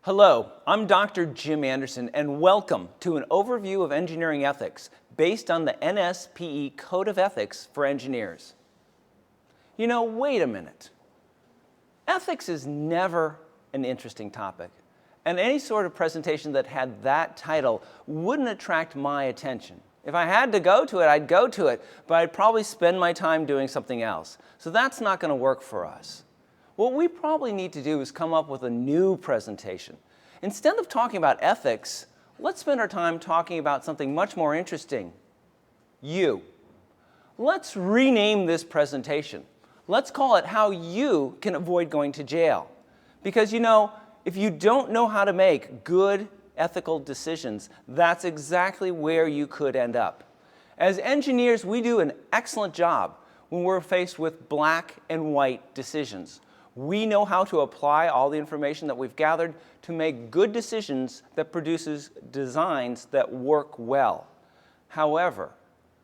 Hello, I'm Dr. Jim Anderson, and welcome to an overview of engineering ethics based on the NSPE Code of Ethics for Engineers. You know, wait a minute. Ethics is never an interesting topic, and any sort of presentation that had that title wouldn't attract my attention. If I had to go to it, I'd go to it, but I'd probably spend my time doing something else. So that's not going to work for us. What we probably need to do is come up with a new presentation. Instead of talking about ethics, let's spend our time talking about something much more interesting. You. Let's rename this presentation. Let's call it How You Can Avoid Going to Jail. Because you know, if you don't know how to make good ethical decisions, that's exactly where you could end up. As engineers, we do an excellent job when we're faced with black and white decisions. We know how to apply all the information that we've gathered to make good decisions that produces designs that work well. However,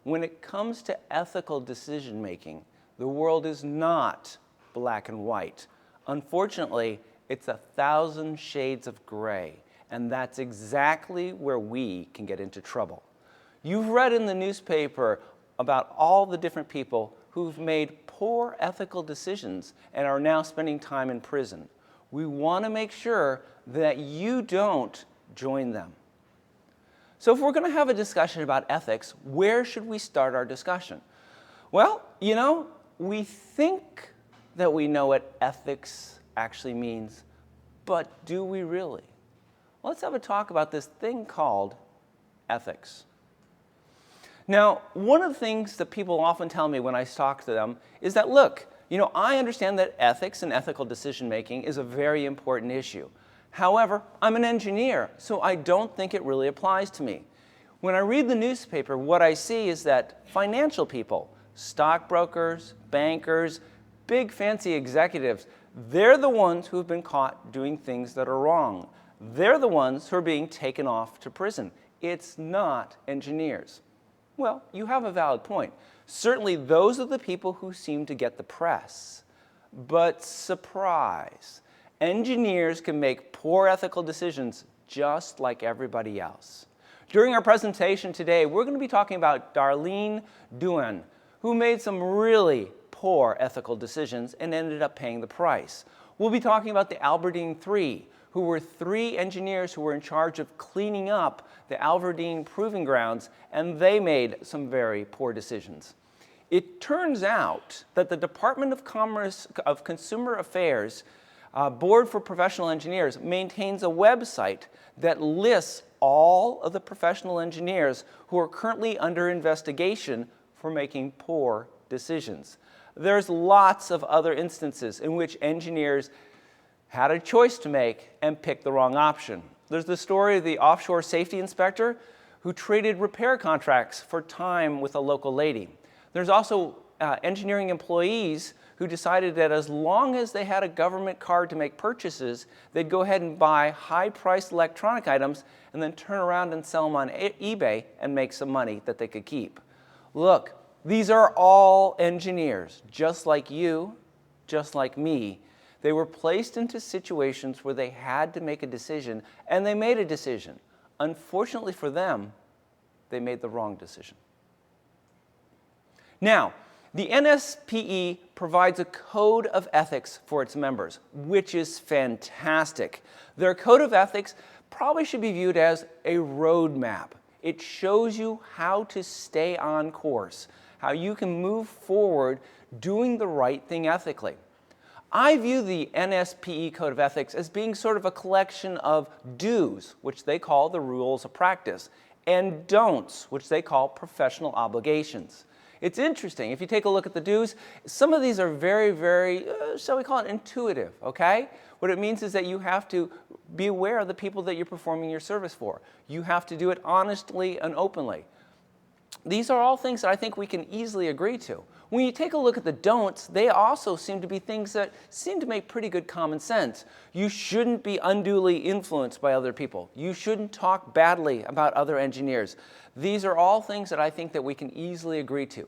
when it comes to ethical decision making, the world is not black and white. Unfortunately, it's 1,000 shades of gray, and that's exactly where we can get into trouble. You've read in the newspaper about all the different people who've made poor ethical decisions and are now spending time in prison. We want to make sure that you don't join them. So if we're going to have a discussion about ethics, where should we start our discussion? Well, you know, we think that we know what ethics actually means, but do we really? Let's have a talk about this thing called ethics. Now, one of the things that people often tell me when I talk to them is that, look, you know, I understand that ethics and ethical decision making is a very important issue. However, I'm an engineer, so I don't think it really applies to me. When I read the newspaper, what I see is that financial people, stockbrokers, bankers, big fancy executives, they're the ones who have been caught doing things that are wrong. They're the ones who are being taken off to prison. It's not engineers. Well, you have a valid point. Certainly, those are the people who seem to get the press. But surprise, engineers can make poor ethical decisions just like everybody else. During our presentation today, we're going to be talking about Darlene Duan, who made some really poor ethical decisions and ended up paying the price. We'll be talking about the Albertine Three, who were 3 engineers who were in charge of cleaning up the Albertine Proving Grounds, and they made some very poor decisions. It turns out that the Department of Consumer Affairs Board for Professional Engineers maintains a website that lists all of the professional engineers who are currently under investigation for making poor decisions. There's lots of other instances in which engineers had a choice to make and picked the wrong option. There's the story of the offshore safety inspector who traded repair contracts for time with a local lady. There's also engineering employees who decided that as long as they had a government card to make purchases, they'd go ahead and buy high-priced electronic items and then turn around and sell them on eBay and make some money that they could keep. Look, these are all engineers, just like you, just like me. They were placed into situations where they had to make a decision, and they made a decision. Unfortunately for them, they made the wrong decision. Now, the NSPE provides a code of ethics for its members, which is fantastic. Their code of ethics probably should be viewed as a roadmap. It shows you how to stay on course, how you can move forward doing the right thing ethically. I view the NSPE Code of Ethics as being sort of a collection of do's, which they call the rules of practice, and don'ts, which they call professional obligations. It's interesting. If you take a look at the do's, some of these are very, shall we call it intuitive, okay? What it means is that you have to be aware of the people that you're performing your service for. You have to do it honestly and openly. These are all things that I think we can easily agree to. When you take a look at the don'ts, they also seem to be things that seem to make pretty good common sense. You shouldn't be unduly influenced by other people. You shouldn't talk badly about other engineers. These are all things that I think that we can easily agree to.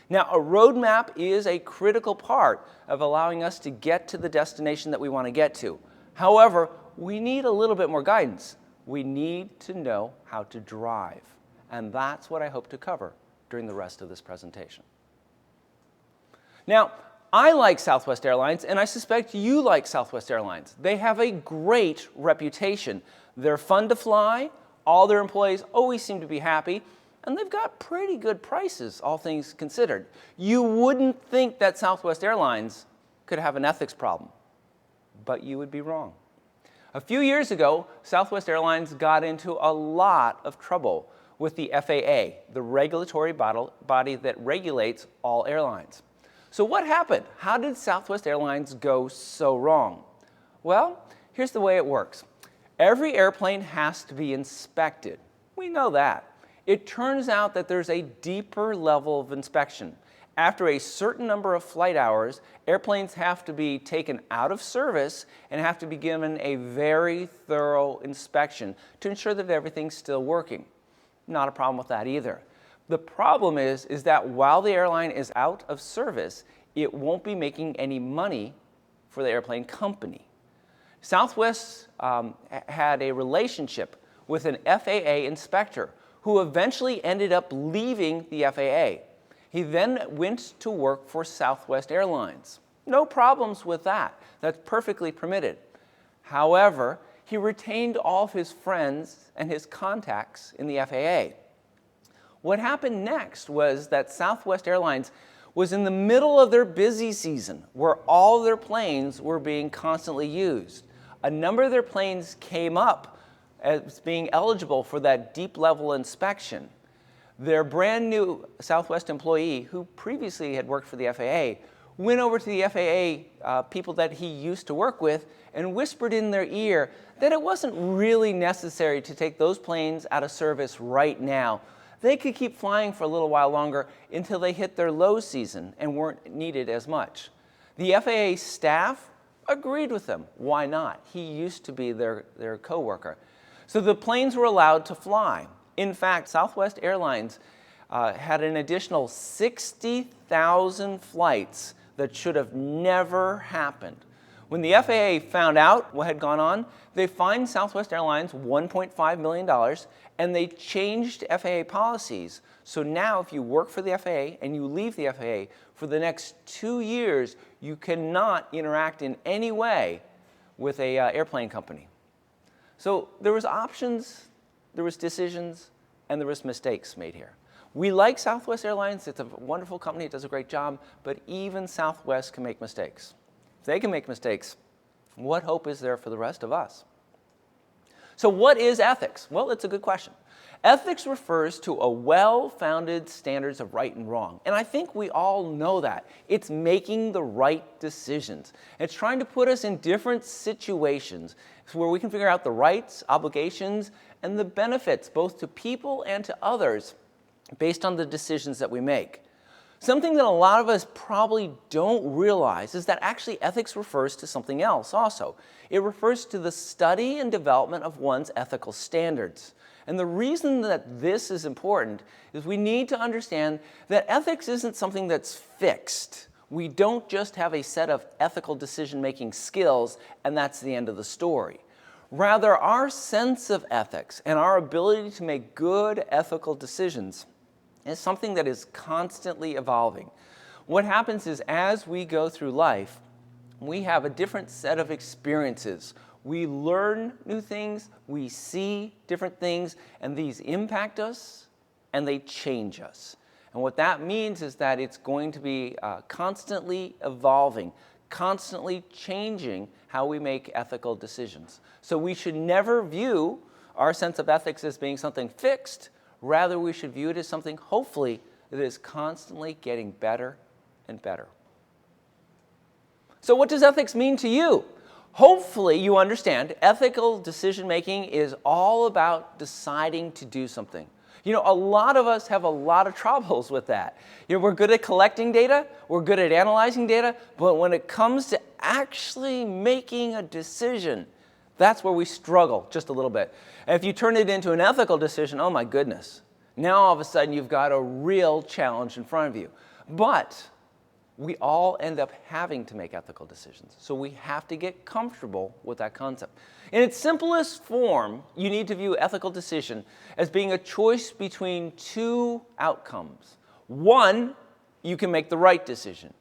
Now, a roadmap is a critical part of allowing us to get to the destination that we want to get to. However, we need a little bit more guidance. We need to know how to drive. And that's what I hope to cover during the rest of this presentation. Now, I like Southwest Airlines, and I suspect you like Southwest Airlines. They have a great reputation. They're fun to fly, all their employees always seem to be happy, and they've got pretty good prices, all things considered. You wouldn't think that Southwest Airlines could have an ethics problem, but you would be wrong. A few years ago, Southwest Airlines got into a lot of trouble with the FAA, the regulatory body that regulates all airlines. So what happened? How did Southwest Airlines go so wrong? Well, here's the way it works. Every airplane has to be inspected. We know that. It turns out that there's a deeper level of inspection. After a certain number of flight hours, airplanes have to be taken out of service and have to be given a very thorough inspection to ensure that everything's still working. Not a problem with that either. The problem is that while the airline is out of service, it won't be making any money for the airplane company. Southwest had a relationship with an FAA inspector who eventually ended up leaving the FAA. He then went to work for Southwest Airlines. No problems with that. That's perfectly permitted. However, he retained all of his friends and his contacts in the FAA. What happened next was that Southwest Airlines was in the middle of their busy season where all their planes were being constantly used. A number of their planes came up as being eligible for that deep level inspection. Their brand new Southwest employee, who previously had worked for the FAA, went over to the FAA people that he used to work with and whispered in their ear that it wasn't really necessary to take those planes out of service right now. They could keep flying for a little while longer until they hit their low season and weren't needed as much. The FAA staff agreed with them. Why not? He used to be their coworker. So the planes were allowed to fly. In fact, Southwest Airlines had an additional 60,000 flights that should have never happened. When the FAA found out what had gone on, they fined Southwest Airlines $1.5 million, and they changed FAA policies. So now if you work for the FAA and you leave the FAA, for the next 2 years, you cannot interact in any way with an airplane company. So there was options, there was decisions, and there was mistakes made here. We like Southwest Airlines. It's a wonderful company. It does a great job. But even Southwest can make mistakes. If they can make mistakes, what hope is there for the rest of us? So what is ethics? Well, it's a good question. Ethics refers to a well-founded standards of right and wrong. And I think we all know that. It's making the right decisions. It's trying to put us in different situations where we can figure out the rights, obligations, and the benefits both to people and to others based on the decisions that we make. Something that a lot of us probably don't realize is that actually ethics refers to something else also. It refers to the study and development of one's ethical standards. And the reason that this is important is we need to understand that ethics isn't something that's fixed. We don't just have a set of ethical decision-making skills and that's the end of the story. Rather, our sense of ethics and our ability to make good ethical decisions is something that is constantly evolving. What happens is as we go through life, we have a different set of experiences. We learn new things, we see different things, and these impact us and they change us. And what that means is that it's going to be constantly evolving, constantly changing how we make ethical decisions. So we should never view our sense of ethics as being something fixed. Rather, we should view it as something, hopefully, that is constantly getting better and better. So what does ethics mean to you? Hopefully, you understand ethical decision-making is all about deciding to do something. You know, a lot of us have a lot of troubles with that. You know, we're good at collecting data, we're good at analyzing data, but when it comes to actually making a decision, that's where we struggle just a little bit. And if you turn it into an ethical decision, oh my goodness, now all of a sudden you've got a real challenge in front of you. But we all end up having to make ethical decisions. So we have to get comfortable with that concept. In its simplest form, you need to view ethical decision as being a choice between two outcomes. One, you can make the right decision.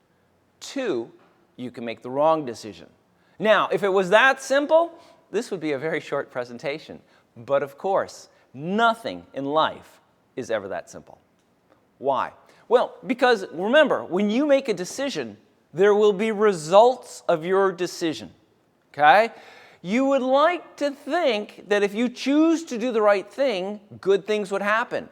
Two, you can make the wrong decision. Now, if it was that simple, this would be a very short presentation. But of course, nothing in life is ever that simple. Why? Well, because remember, when you make a decision, there will be results of your decision, okay? You would like to think that if you choose to do the right thing, good things would happen.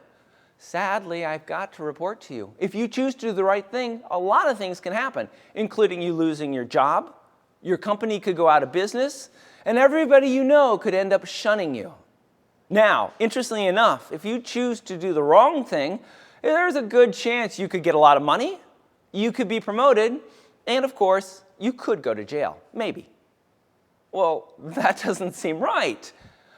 Sadly, I've got to report to you, if you choose to do the right thing, a lot of things can happen, including you losing your job, your company could go out of business, and everybody you know could end up shunning you. Now, interestingly enough, if you choose to do the wrong thing, there's a good chance you could get a lot of money, you could be promoted, and of course, you could go to jail. Maybe. Well, that doesn't seem right.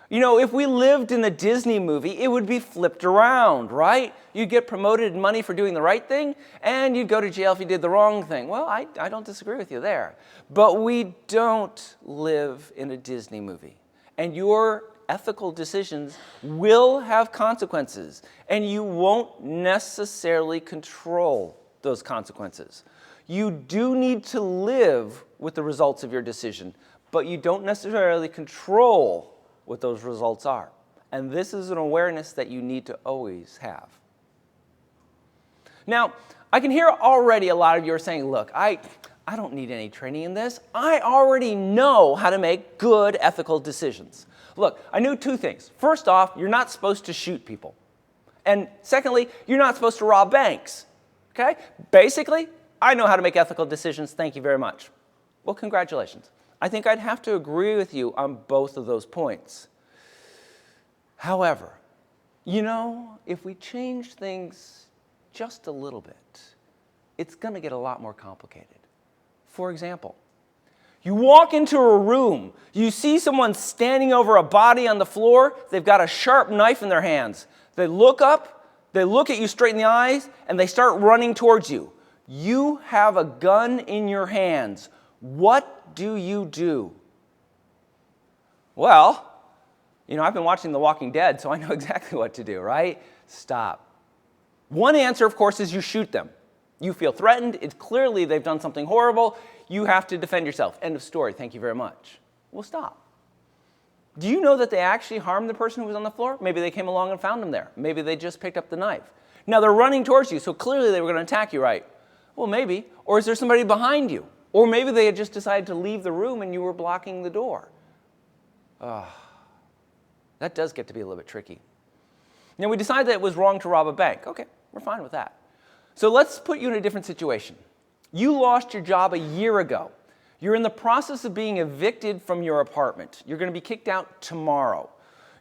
You know, if we lived in a Disney movie, it would be flipped around, right? You'd get promoted in money for doing the right thing, and you'd go to jail if you did the wrong thing. Well, I don't disagree with you there. But we don't live in a Disney movie. And your ethical decisions will have consequences, and you won't necessarily control those consequences. You do need to live with the results of your decision, but you don't necessarily control what those results are. And this is an awareness that you need to always have. Now, I can hear already a lot of you are saying, look, I don't need any training in this. I already know how to make good ethical decisions. Look, I knew two things. First off, you're not supposed to shoot people. And secondly, you're not supposed to rob banks. Okay? Basically, I know how to make ethical decisions. Thank you very much. Well, congratulations. I think I'd have to agree with you on both of those points. However, you know, if we change things just a little bit, it's going to get a lot more complicated. For example, you walk into a room, you see someone standing over a body on the floor, they've got a sharp knife in their hands. They look up, they look at you straight in the eyes, and they start running towards you. You have a gun in your hands. What do you do? Well, you know, I've been watching The Walking Dead, so I know exactly what to do, right? Stop. One answer, of course, is you shoot them. You feel threatened. It's clearly they've done something horrible. You have to defend yourself. End of story. Thank you very much. Well, stop. Do you know that they actually harmed the person who was on the floor? Maybe they came along and found him there. Maybe they just picked up the knife. Now, they're running towards you, so clearly they were going to attack you, right? Well, maybe. Or is there somebody behind you? Or maybe they had just decided to leave the room and you were blocking the door. That does get to be a little bit tricky. Now, we decided that it was wrong to rob a bank. Okay, we're fine with that. So let's put you in a different situation. You lost your job a year ago. You're in the process of being evicted from your apartment. You're going to be kicked out tomorrow.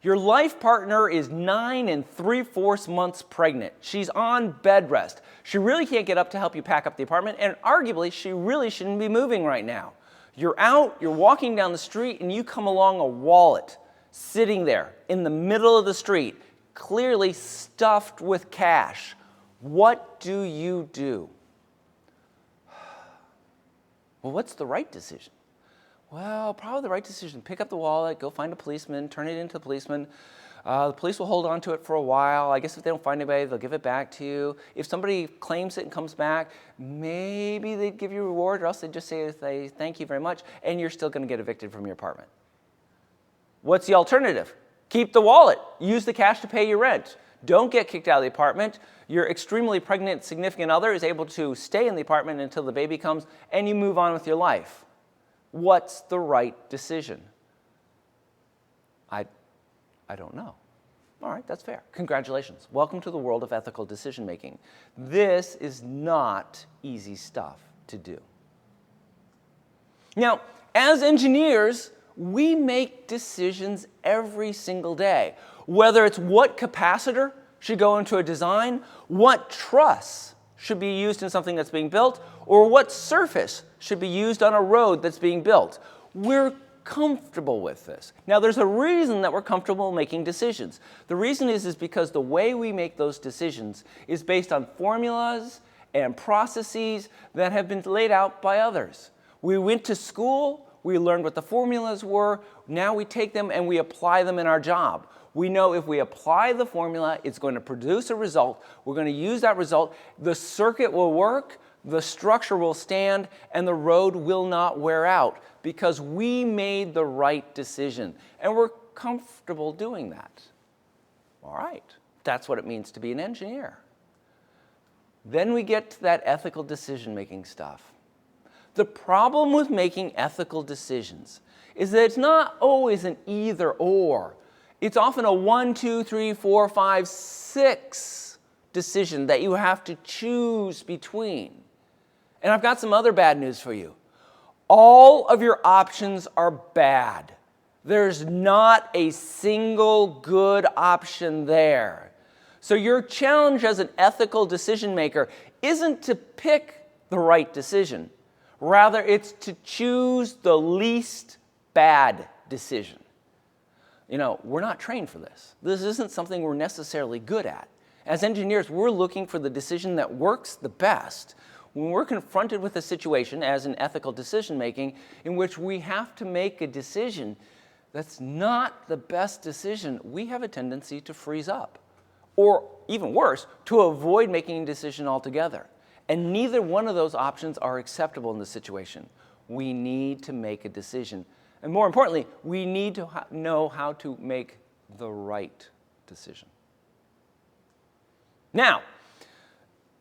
Your life partner is 9 3/4 months pregnant. She's on bed rest. She really can't get up to help you pack up the apartment, and arguably, she really shouldn't be moving right now. You're out, you're walking down the street, and you come along a wallet sitting there in the middle of the street, clearly stuffed with cash. What do you do? Well, what's the right decision? Well, probably the right decision. Pick up the wallet, go find a policeman, turn it into a policeman. The police will hold on to it for a while. I guess if they don't find anybody, they'll give it back to you. If somebody claims it and comes back, maybe they'd give you a reward, or else they'd just say thank you very much, and you're still going to get evicted from your apartment. What's the alternative? Keep the wallet. Use the cash to pay your rent. Don't get kicked out of the apartment. Your extremely pregnant significant other is able to stay in the apartment until the baby comes, and you move on with your life. What's the right decision? I don't know. All right, that's fair. Congratulations. Welcome to the world of ethical decision making. This is not easy stuff to do. Now, as engineers, we make decisions every single day, whether it's what capacitor should go into a design, what truss should be used in something that's being built, or what surface should be used on a road that's being built. We're comfortable with this. Now, there's a reason that we're comfortable making decisions. The reason is because the way we make those decisions is based on formulas and processes that have been laid out by others. We went to school, we learned what the formulas were, now we take them and we apply them in our job. We know if we apply the formula, it's going to produce a result. We're going to use that result. The circuit will work, the structure will stand, and the road will not wear out because we made the right decision. And we're comfortable doing that. All right, that's what it means to be an engineer. Then we get to that ethical decision-making stuff. The problem with making ethical decisions is that it's not always an either or. It's often a 1, 2, 3, 4, 5, 6 decision that you have to choose between. And I've got some other bad news for you. All of your options are bad. There's not a single good option there. So your challenge as an ethical decision maker isn't to pick the right decision. Rather, it's to choose the least bad decision. You know, we're not trained for this. This isn't something we're necessarily good at. As engineers, we're looking for the decision that works the best. When we're confronted with a situation as an ethical decision making in which we have to make a decision that's not the best decision, we have a tendency to freeze up. Or even worse, to avoid making a decision altogether. And neither one of those options are acceptable in this situation. We need to make a decision. And more importantly, we need to know how to make the right decision. Now,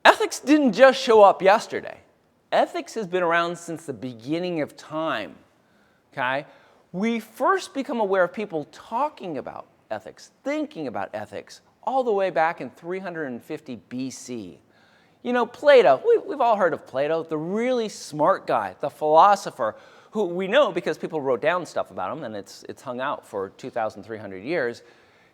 ethics didn't just show up yesterday. Ethics has been around since the beginning of time. Okay? We first become aware of people talking about ethics, thinking about ethics, all the way back in 350 BC. You know, Plato, we've all heard of Plato, the really smart guy, the philosopher, who we know because people wrote down stuff about him and it's hung out for 2,300 years.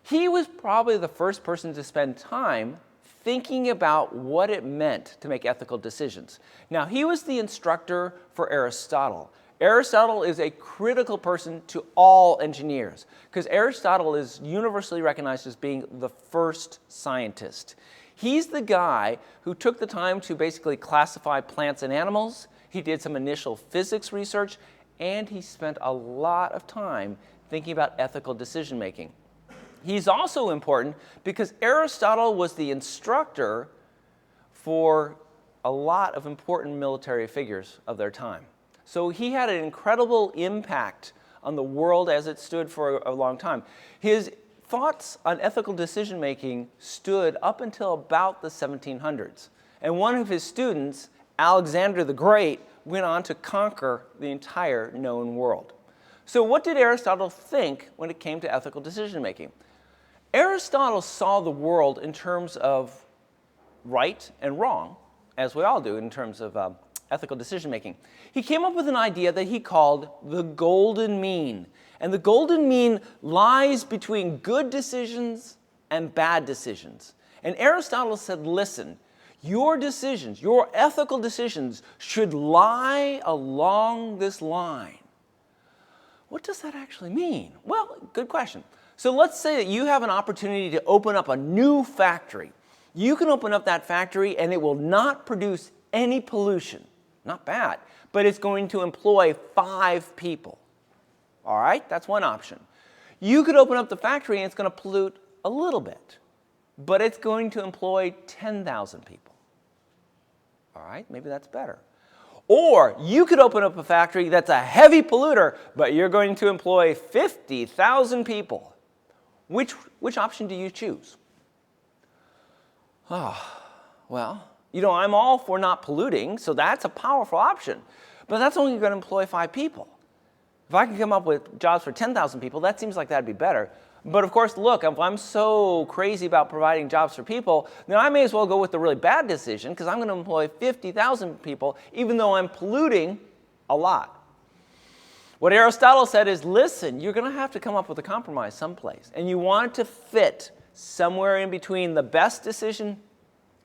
He was probably the first person to spend time thinking about what it meant to make ethical decisions. Now, he was the instructor for Aristotle. Aristotle is a critical person to all engineers because Aristotle is universally recognized as being the first scientist. He's the guy who took the time to basically classify plants and animals. He did some initial physics research, and he spent a lot of time thinking about ethical decision making. He's also important because Aristotle was the instructor for a lot of important military figures of their time. So he had an incredible impact on the world as it stood for a long time. His thoughts on ethical decision making stood up until about the 1700s. And one of his students, Alexander the Great, went on to conquer the entire known world. So what did Aristotle think when it came to ethical decision making? Aristotle saw the world in terms of right and wrong, as we all do in terms of ethical decision making. He came up with an idea that he called the golden mean. And the golden mean lies between good decisions and bad decisions. And Aristotle said, listen, your decisions, your ethical decisions should lie along this line. What does that actually mean? Well, good question. So let's say that you have an opportunity to open up a new factory. You can open up that factory and it will not produce any pollution. Not bad, but it's going to employ 5 people. All right, that's one option. You could open up the factory and it's going to pollute a little bit, but it's going to employ 10,000 people. All right, maybe that's better. Or you could open up a factory that's a heavy polluter, but you're going to employ 50,000 people. Which option do you choose? Well, you know, I'm all for not polluting, so that's a powerful option. But that's only going to employ 5 people. If I can come up with jobs for 10,000 people, that seems like that'd be better. But of course, look, if I'm so crazy about providing jobs for people, then I may as well go with the really bad decision because I'm going to employ 50,000 people, even though I'm polluting a lot. What Aristotle said is, listen, you're going to have to come up with a compromise someplace. And you want it to fit somewhere in between the best decision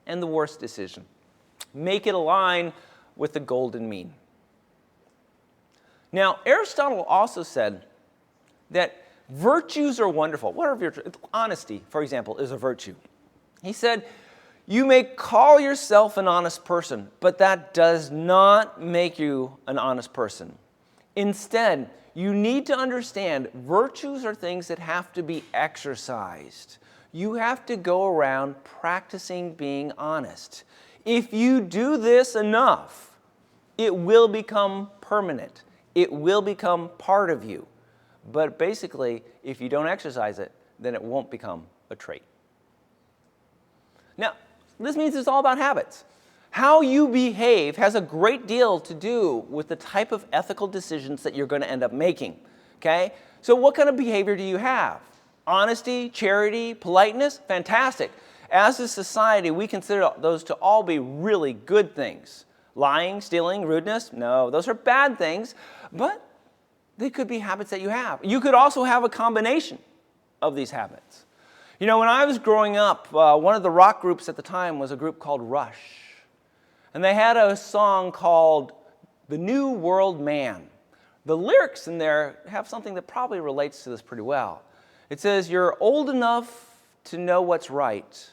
and the worst decision. Make it align with the golden mean. Now, Aristotle also said that virtues are wonderful. What are virtues? Honesty, for example, is a virtue. He said, You may call yourself an honest person, but that does not make you an honest person. Instead, you need to understand virtues are things that have to be exercised. You have to go around practicing being honest. If you do this enough, it will become permanent. It will become part of you. But basically, if you don't exercise it, then it won't become a trait. Now, this means it's all about habits. How you behave has a great deal to do with the type of ethical decisions that you're going to end up making. Okay? So what kind of behavior do you have? Honesty, charity, politeness? Fantastic. As a society, we consider those to all be really good things. Lying, stealing, rudeness? No, those are bad things, but they could be habits that you have. You could also have a combination of these habits. You know, when I was growing up, one of the rock groups at the time was a group called Rush. And they had a song called The New World Man. The lyrics in there have something that probably relates to this pretty well. It says, "You're old enough to know what's right,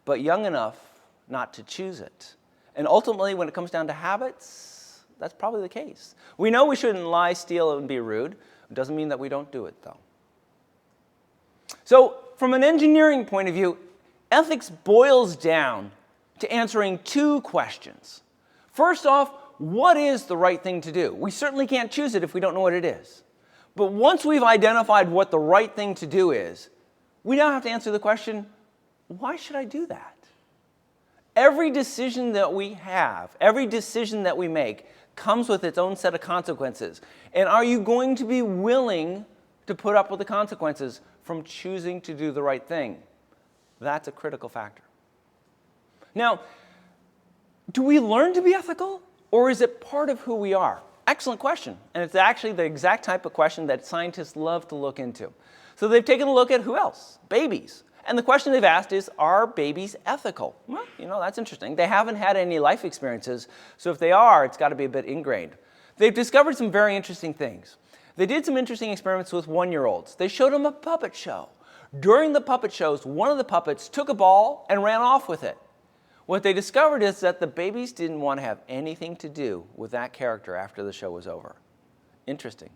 but young enough not to choose it." And ultimately, when it comes down to habits, that's probably the case. We know we shouldn't lie, steal, and be rude. It doesn't mean that we don't do it, though. So, from an engineering point of view, ethics boils down to answering two questions. First off, what is the right thing to do? We certainly can't choose it if we don't know what it is. But once we've identified what the right thing to do is, we now have to answer the question, why should I do that? Every decision that we have, every decision that we make comes with its own set of consequences. And are you going to be willing to put up with the consequences from choosing to do the right thing? That's a critical factor. Now, do we learn to be ethical, or is it part of who we are? Excellent question, and it's actually the exact type of question that scientists love to look into. So they've taken a look at who else? Babies. And the question they've asked is, are babies ethical? Well, you know, that's interesting. They haven't had any life experiences, so if they are, it's got to be a bit ingrained. They've discovered some very interesting things. They did some interesting experiments with 1-year-olds. They showed them a puppet show. During the puppet shows, one of the puppets took a ball and ran off with it. What they discovered is that the babies didn't want to have anything to do with that character after the show was over. Interesting.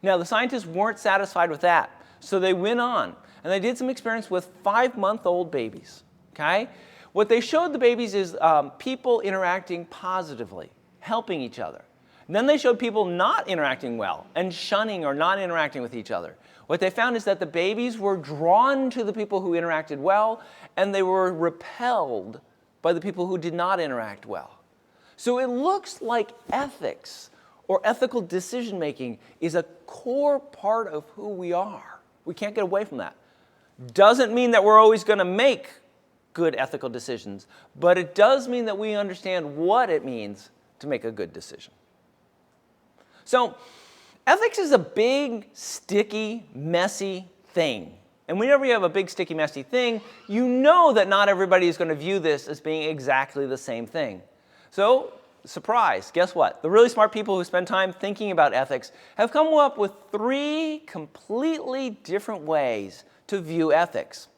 Now, the scientists weren't satisfied with that, so they went on, and they did some experiments with 5-month-old babies. Okay? What they showed the babies is people interacting positively, helping each other. And then they showed people not interacting well and shunning or not interacting with each other. What they found is that the babies were drawn to the people who interacted well, and they were repelled by the people who did not interact well. So it looks like ethics or ethical decision-making is a core part of who we are. We can't get away from that. Doesn't mean that we're always going to make good ethical decisions, but it does mean that we understand what it means to make a good decision. So, ethics is a big, sticky, messy thing. And whenever you have a big, sticky, messy thing, you know that not everybody is going to view this as being exactly the same thing. So, surprise, guess what? The really smart people who spend time thinking about ethics have come up with 3 completely different ways to view ethics.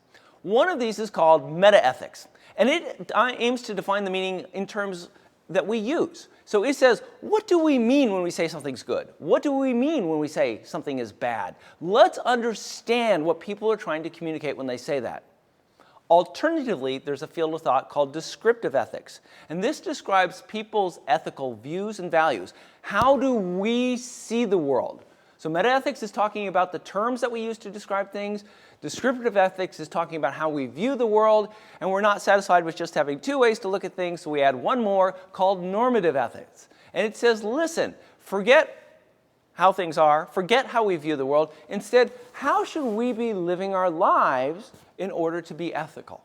One of these is called metaethics, and it aims to define the meaning in terms that we use. So it says, what do we mean when we say something's good? What do we mean when we say something is bad? Let's understand what people are trying to communicate when they say that. Alternatively, there's a field of thought called descriptive ethics. And this describes people's ethical views and values. How do we see the world? So metaethics is talking about the terms that we use to describe things. Descriptive ethics is talking about how we view the world. And we're not satisfied with just having 2 ways to look at things, so we add one more called normative ethics. And it says, listen, forget how things are, forget how we view the world. Instead, how should we be living our lives in order to be ethical?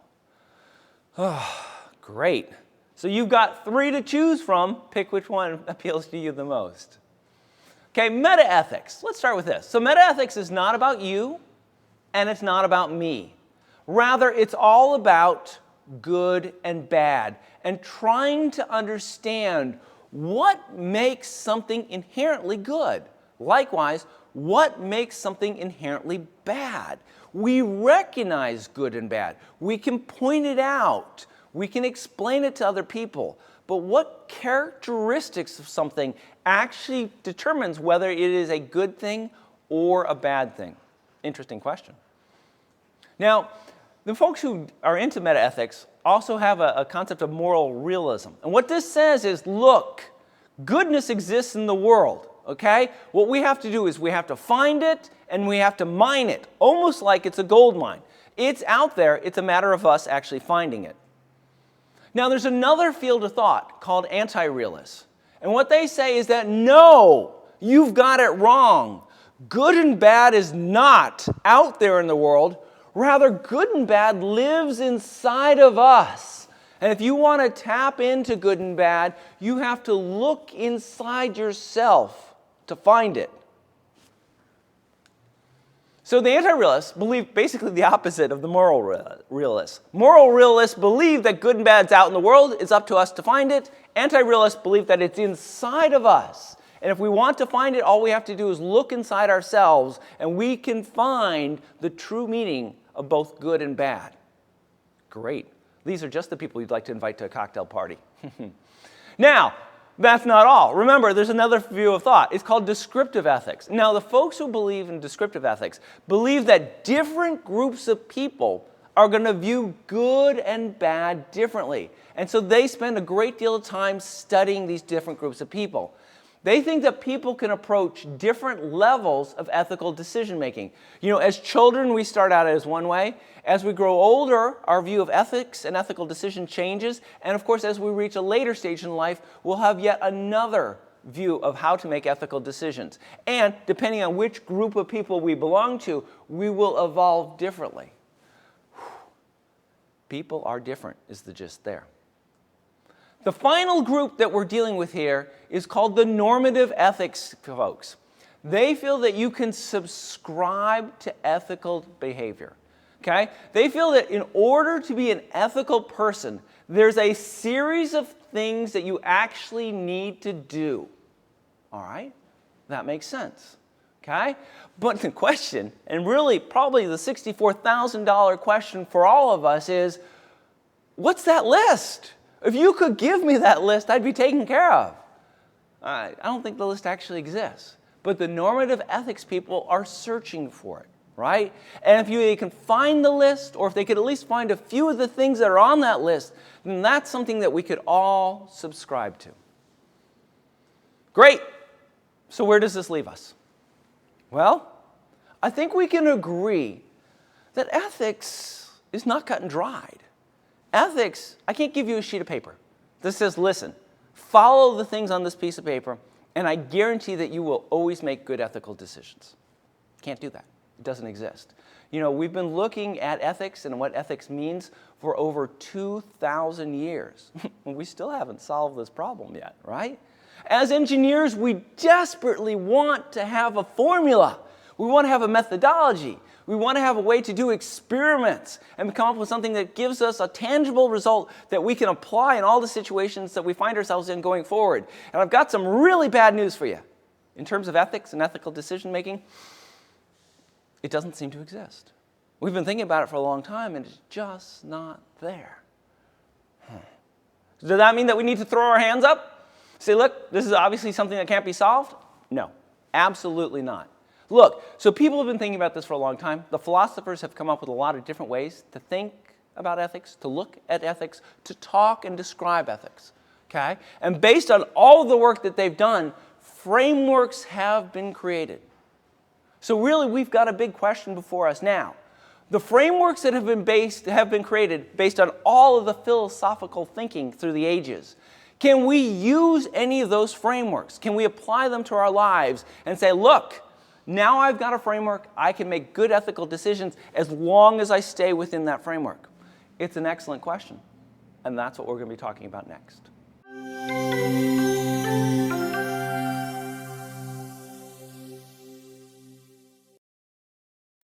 Oh, great. So you've got 3 to choose from. Pick which one appeals to you the most. Okay, metaethics. Let's start with this. So metaethics is not about you, and it's not about me. Rather, it's all about good and bad, and trying to understand what makes something inherently good. Likewise, what makes something inherently bad. We recognize good and bad. We can point it out. We can explain it to other people. But what characteristics of something actually determines whether it is a good thing or a bad thing? Interesting question. Now, the folks who are into metaethics also have a concept of moral realism. And what this says is, look, goodness exists in the world, okay? What we have to do is we have to find it and we have to mine it, almost like it's a gold mine. It's out there, it's a matter of us actually finding it. Now, there's another field of thought called anti-realists. And what they say is that, no, you've got it wrong. Good and bad is not out there in the world. Rather, good and bad lives inside of us. And if you want to tap into good and bad, you have to look inside yourself to find it. So the anti-realists believe basically the opposite of the moral realists. Moral realists believe that good and bad's out in the world. It's up to us to find it. Anti-realists believe that it's inside of us. And if we want to find it, all we have to do is look inside ourselves, and we can find the true meaning of both good and bad. Great. These are just the people you'd like to invite to a cocktail party. Now, that's not all. Remember, there's another view of thought. It's called descriptive ethics. Now, the folks who believe in descriptive ethics believe that different groups of people are going to view good and bad differently. And so they spend a great deal of time studying these different groups of people. They think that people can approach different levels of ethical decision making. You know, as children, we start out as one way. As we grow older, our view of ethics and ethical decision changes. And of course, as we reach a later stage in life, we'll have yet another view of how to make ethical decisions. And depending on which group of people we belong to, we will evolve differently. People are different is the gist there. The final group that we're dealing with here is called the normative ethics folks. They feel that you can subscribe to ethical behavior. Okay? They feel that in order to be an ethical person, there's a series of things that you actually need to do. All right? That makes sense. Okay? But the question, and really probably the $64,000 question for all of us is, what's that list? If you could give me that list, I'd be taken care of. I don't think the list actually exists. But the normative ethics people are searching for it, right? And if they can find the list, or if they could at least find a few of the things that are on that list, then that's something that we could all subscribe to. Great. So where does this leave us? Well, I think we can agree that ethics is not cut and dried. Ethics, I can't give you a sheet of paper that says, listen, follow the things on this piece of paper, and I guarantee that you will always make good ethical decisions. Can't do that. It doesn't exist. You know, we've been looking at ethics and what ethics means for over 2,000 years. We still haven't solved this problem yet, right? As engineers, we desperately want to have a formula. We want to have a methodology. We want to have a way to do experiments and come up with something that gives us a tangible result that we can apply in all the situations that we find ourselves in going forward. And I've got some really bad news for you. In terms of ethics and ethical decision making, it doesn't seem to exist. We've been thinking about it for a long time, and it's just not there. Does that mean that we need to throw our hands up? Say, look, this is obviously something that can't be solved? No, absolutely not. Look, so people have been thinking about this for a long time. The philosophers have come up with a lot of different ways to think about ethics, to look at ethics, to talk and describe ethics. Okay? And based on all of the work that they've done, frameworks have been created. So really, we've got a big question before us now. The frameworks that have been created based on all of the philosophical thinking through the ages. Can we use any of those frameworks? Can we apply them to our lives and say, look, now I've got a framework, I can make good ethical decisions as long as I stay within that framework? It's an excellent question, and that's what we're going to be talking about next.